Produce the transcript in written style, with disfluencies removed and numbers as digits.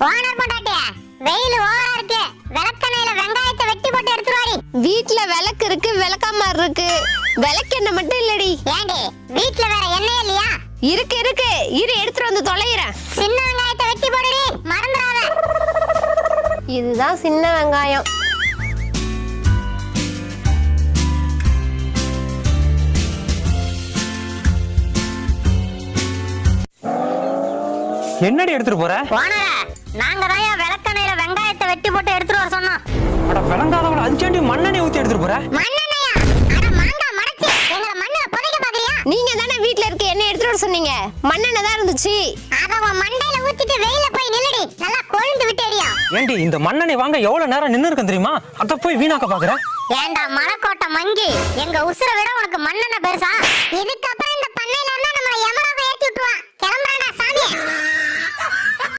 Owner பொண்டாட்டியா, வெயில் ஓவரா இருக்கு. விளக்கெண்ணெயில வெங்காயத்தை வெட்டி போட்டு எடுத்துட்டு வாடி. வீட்ல விளக்கு இருக்கு, விளக்காம இருக்கு. விளக்கெண்ணெய் மட்டும் இல்லடி. ஏண்டி வீட்ல வேற எண்ணெய் இல்லையா? இருக்கு இருக்கு, இரு எடுத்துட்டு வந்து தொலைகிறேன். சின்ன வெங்காயத்தை வெட்டி போடுடி, மறந்துடாத. இதுதான் சின்ன வெங்காயம். என்னடி எடுத்துட்டு போற? ஓனரே, நாங்க தான் விளக்கெண்ணெயில வெங்காயத்தை வெட்டி போட்டு எடுத்துட்டு வர சொன்னோம். அட விளங்காதவள அஞ்சாண்டி மண்ணெண்ணெய் ஊத்தி எடுத்துட்டு போற? மண்ணெண்ணெயா? அட மாங்கா மடச்சி எங்கள மண்ணுல புதைக்க பாக்குறியா? நீங்க தானே வீட்ல இருக்க எண்ணெய் எடுத்துட்டு வர சொன்னீங்க. மண்ணெண்ணெய் தான் இருந்துச்சு. அத உன் மண்டையில ஊத்திட்டு வெயில போய் நில்லுடி. நல்லா கொழுந்து விட்டேடியா. ஏண்டி இந்த மண்ணெண்ணெய் வாங்க எவ்வளவு நேரம் நின்னு இருக்கேன் தெரியுமா? அத போய் வீணாக்க பாக்குற? ஏண்டா மலைக்கோட்டை மங்கி, எங்க உசுர விட உனக்கு மண்ணெண்ணெய் பெருசா? இதுக்கப்புறம் இந்த பண்ணையில இருந்தா நம்ம யமராக ஏத்தி விட்டுருவான். கிளம்புறாடா சாமி.